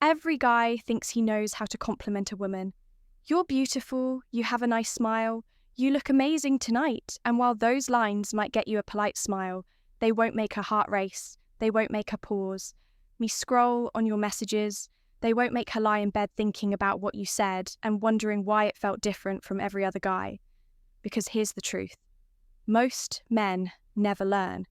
Every guy thinks he knows how to compliment a woman. You're beautiful, you have a nice smile, you look amazing tonight. And while those lines might get you a polite smile, they won't make her heart race, they won't make her pause. Me scroll on your messages, they won't make her lie in bed thinking about what you said and wondering why it felt different from every other guy. Because here's the truth. Most men never learn.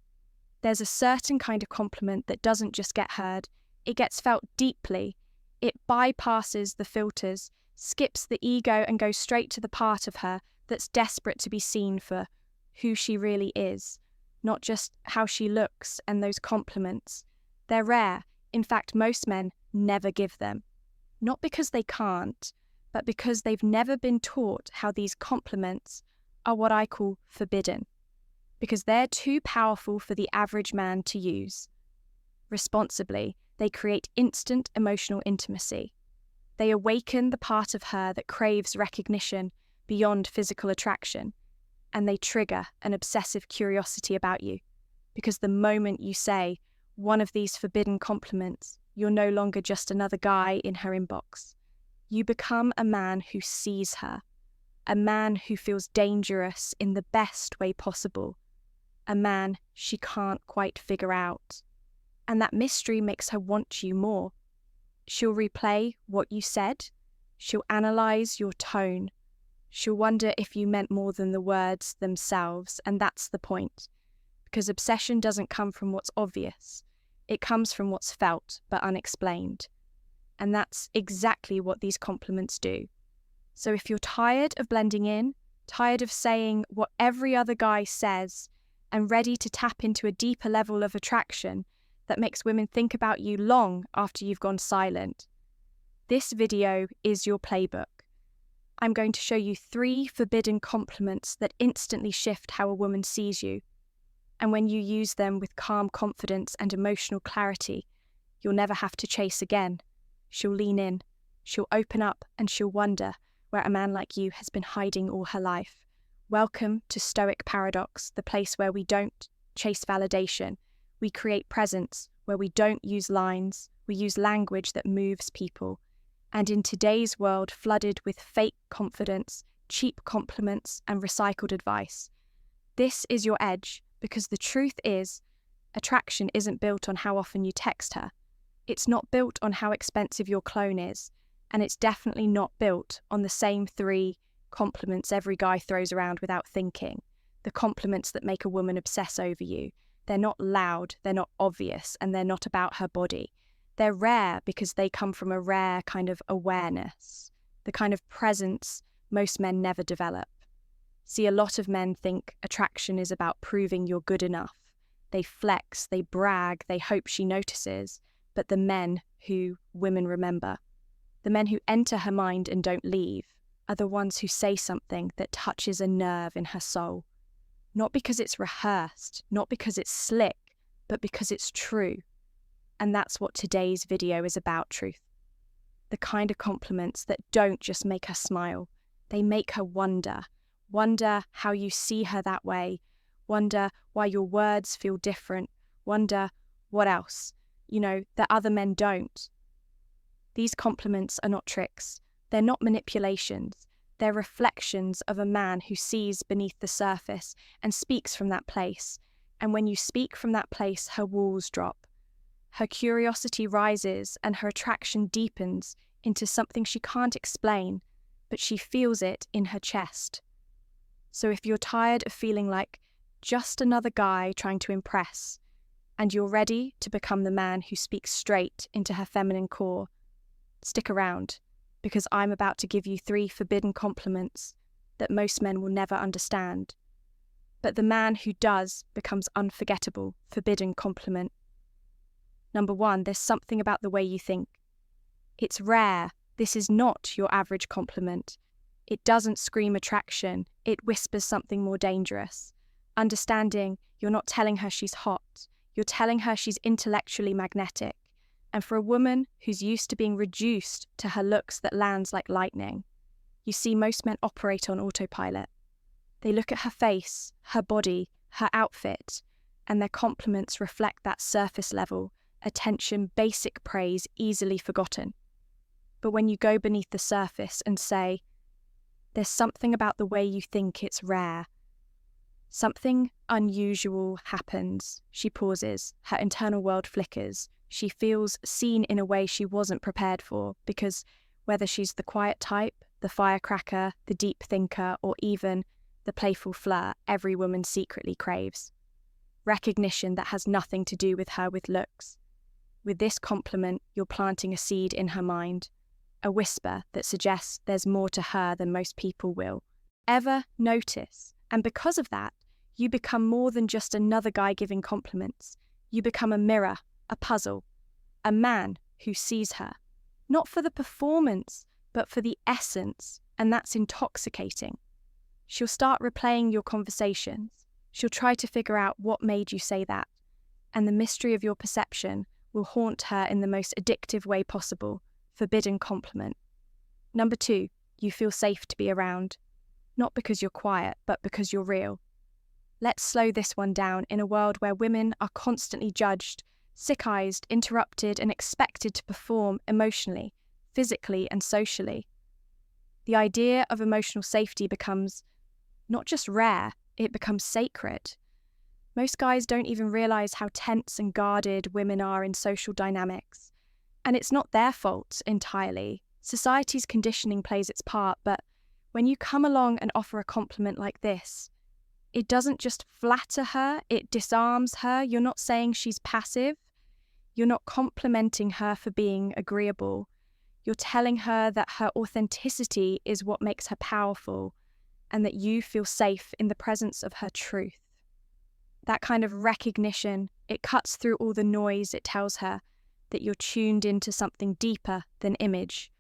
There's a certain kind of compliment that doesn't just get heard, it gets felt deeply. It bypasses the filters, skips the ego and goes straight to the part of her that's desperate to be seen for who she really is, not just how she looks. And those compliments, they're rare. In fact, most men never give them. Not because they can't, but because they've never been taught how these compliments are what I call forbidden. Because they're too powerful for the average man to use. Responsibly, they create instant emotional intimacy. They awaken the part of her that craves recognition beyond physical attraction, and they trigger an obsessive curiosity about you. Because the moment you say one of these forbidden compliments, you're no longer just another guy in her inbox. You become a man who sees her, a man who feels dangerous in the best way possible, a man she can't quite figure out. And that mystery makes her want you more. She'll replay what you said. She'll analyze your tone. She'll wonder if you meant more than the words themselves, and that's the point. Because obsession doesn't come from what's obvious. It comes from what's felt but unexplained. And that's exactly what these compliments do. So if you're tired of blending in, tired of saying what every other guy says, and ready to tap into a deeper level of attraction that makes women think about you long after you've gone silent, this video is your playbook. I'm going to show you 3 forbidden compliments that instantly shift how a woman sees you. And when you use them with calm confidence and emotional clarity, you'll never have to chase again. She'll lean in, she'll open up, and she'll wonder where a man like you has been hiding all her life. Welcome to Stoic Paradox, the place where we don't chase validation. We create presence, where we don't use lines, we use language that moves people. And in today's world flooded with fake confidence, cheap compliments, and recycled advice, this is your edge, because the truth is, attraction isn't built on how often you text her. It's not built on how expensive your clone is, and it's definitely not built on the same 3 compliments every guy throws around without thinking. The compliments that make a woman obsess over you. They're not loud, they're not obvious, and they're not about her body. They're rare because they come from a rare kind of awareness, the kind of presence most men never develop. See, a lot of men think attraction is about proving you're good enough. They flex, they brag, they hope she notices. But the men who women remember, the men who enter her mind and don't leave, are the ones who say something that touches a nerve in her soul. Not because it's rehearsed, not because it's slick, but because it's true. And that's what today's video is about, truth. The kind of compliments that don't just make her smile, they make her wonder how you see her that way, wonder why your words feel different, wonder what else, that other men don't. These compliments are not tricks, they're not manipulations, they're reflections of a man who sees beneath the surface and speaks from that place. And when you speak from that place, her walls drop. Her curiosity rises and her attraction deepens into something she can't explain, but she feels it in her chest. So if you're tired of feeling like just another guy trying to impress, and you're ready to become the man who speaks straight into her feminine core, stick around, because I'm about to give you 3 forbidden compliments that most men will never understand. But the man who does becomes unforgettable, forbidden compliment. Number 1, there's something about the way you think. It's rare. This is not your average compliment. It doesn't scream attraction. It whispers something more dangerous. Understanding you're not telling her she's hot. You're telling her she's intellectually magnetic. And for a woman who's used to being reduced to her looks that lands like lightning, you see most men operate on autopilot. They look at her face, her body, her outfit, and their compliments reflect that surface level, attention, basic praise easily forgotten. But when you go beneath the surface and say, there's something about the way you think it's rare, something unusual happens, she pauses, her internal world flickers. She feels seen in a way she wasn't prepared for, because whether she's the quiet type, the firecracker, the deep thinker, or even the playful flirt, every woman secretly craves recognition that has nothing to do with her with looks. With this compliment, you're planting a seed in her mind, a whisper that suggests there's more to her than most people will ever notice. And because of that, you become more than just another guy giving compliments. You become a mirror, a puzzle, a man who sees her, not for the performance, but for the essence, and that's intoxicating. She'll start replaying your conversations. She'll try to figure out what made you say that, and the mystery of your perception will haunt her in the most addictive way possible. Forbidden compliment. Number 2, you feel safe to be around, not because you're quiet, but because you're real. Let's slow this one down in a world where women are constantly judged, sick-eyed, interrupted, and expected to perform emotionally, physically, and socially. The idea of emotional safety becomes not just rare, it becomes sacred. Most guys don't even realize how tense and guarded women are in social dynamics. And it's not their fault entirely. Society's conditioning plays its part, but when you come along and offer a compliment like this, it doesn't just flatter her, it disarms her. You're not saying she's passive. You're not complimenting her for being agreeable. You're telling her that her authenticity is what makes her powerful, and that you feel safe in the presence of her truth. That kind of recognition, it cuts through all the noise. It tells her that you're tuned into something deeper than image.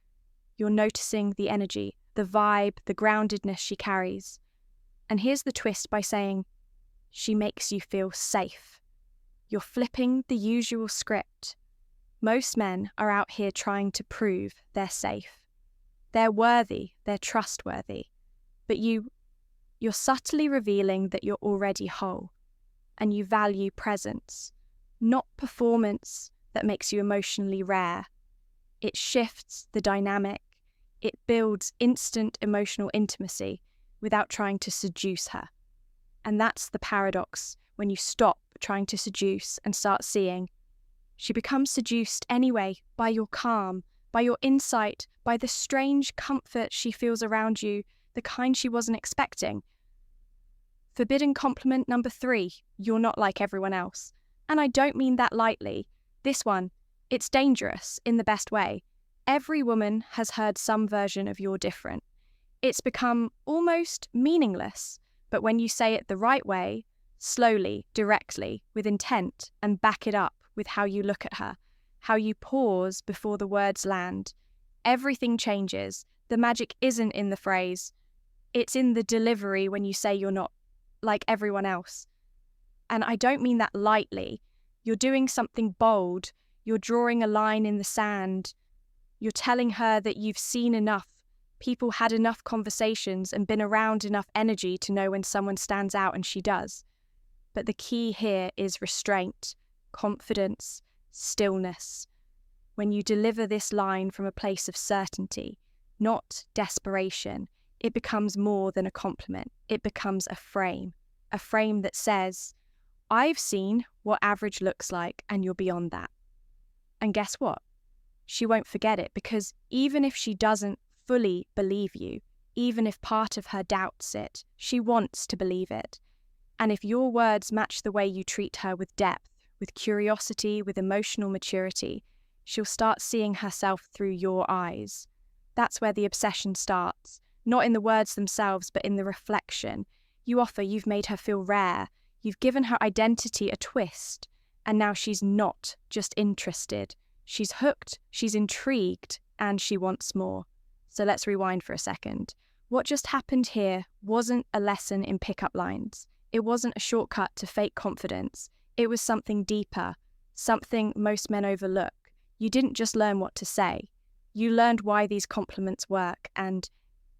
You're noticing the energy, the vibe, the groundedness she carries. And here's the twist by saying, she makes you feel safe. You're flipping the usual script. Most men are out here trying to prove they're safe. They're worthy, they're trustworthy. But you're subtly revealing that you're already whole, and you value presence, not performance that makes you emotionally rare. It shifts the dynamic. It builds instant emotional intimacy without trying to seduce her. And that's the paradox when you stop trying to seduce and start seeing. She becomes seduced anyway by your calm, by your insight, by the strange comfort she feels around you, the kind she wasn't expecting. Forbidden compliment number 3, you're not like everyone else. And I don't mean that lightly. This one, it's dangerous in the best way. Every woman has heard some version of you're different. It's become almost meaningless, but when you say it the right way, slowly, directly, with intent, and back it up with how you look at her, how you pause before the words land, everything changes. The magic isn't in the phrase. It's in the delivery when you say you're not like everyone else. And I don't mean that lightly. You're doing something bold. You're drawing a line in the sand. You're telling her that you've seen enough. People had enough conversations and been around enough energy to know when someone stands out, and she does. But the key here is restraint, confidence, stillness. When you deliver this line from a place of certainty, not desperation, it becomes more than a compliment. It becomes a frame that says, I've seen what average looks like, and you're beyond that. And guess what? She won't forget it, because even if she doesn't fully believe you, even if part of her doubts it, she wants to believe it. And if your words match the way you treat her with depth, with curiosity, with emotional maturity, she'll start seeing herself through your eyes. That's where the obsession starts, not in the words themselves, but in the reflection. You've made her feel rare, you've given her identity a twist, and now she's not just interested. She's hooked, she's intrigued, and she wants more. So let's rewind for a second. What just happened here wasn't a lesson in pickup lines. It wasn't a shortcut to fake confidence. It was something deeper, something most men overlook. You didn't just learn what to say. You learned why these compliments work, and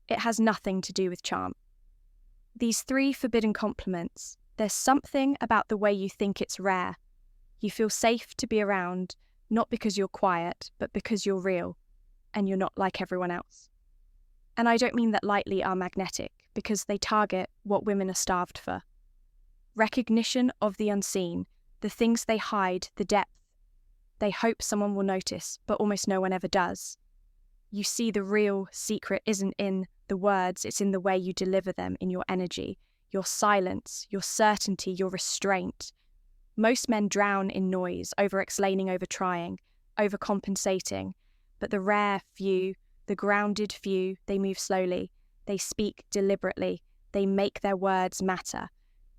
it has nothing to do with charm. These 3 forbidden compliments, there's something about the way you think it's rare. You feel safe to be around, not because you're quiet, but because you're real and you're not like everyone else. And I don't mean that lightly are magnetic, because they target what women are starved for. Recognition of the unseen, the things they hide, the depth. They hope someone will notice, but almost no one ever does. You see, the real secret isn't in the words, it's in the way you deliver them, in your energy, your silence, your certainty, your restraint. Most men drown in noise, over-explaining, over-trying, overcompensating, but the rare few, the grounded few, they move slowly, they speak deliberately, they make their words matter.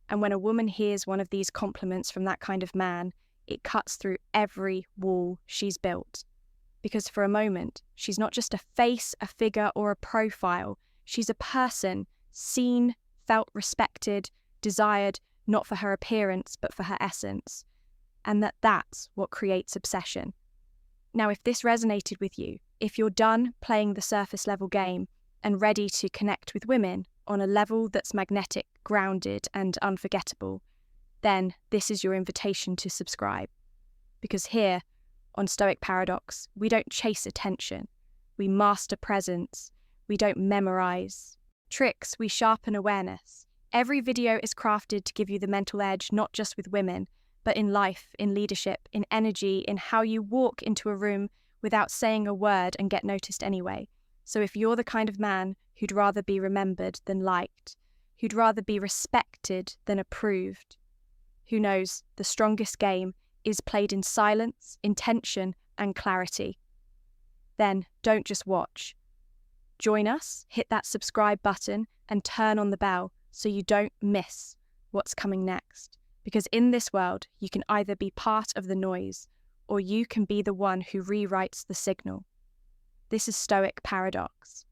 And when a woman hears one of these compliments from that kind of man, it cuts through every wall she's built. Because for a moment, she's not just a face, a figure, or a profile. She's a person, seen, felt respected, desired, not for her appearance, but for her essence. And that's what creates obsession. Now, if this resonated with you, if you're done playing the surface level game and ready to connect with women on a level that's magnetic, grounded, and unforgettable, then this is your invitation to subscribe. Because here, on Stoic Paradox, we don't chase attention. We master presence. We don't memorize tricks. We sharpen awareness. Every video is crafted to give you the mental edge, not just with women, but in life, in leadership, in energy, in how you walk into a room without saying a word and get noticed anyway. So if you're the kind of man who'd rather be remembered than liked, who'd rather be respected than approved, who knows the strongest game is played in silence, intention, and clarity, then don't just watch. Join us, hit that subscribe button, and turn on the bell so you don't miss what's coming next. Because in this world, you can either be part of the noise, or you can be the one who rewrites the signal. This is Stoic Paradox.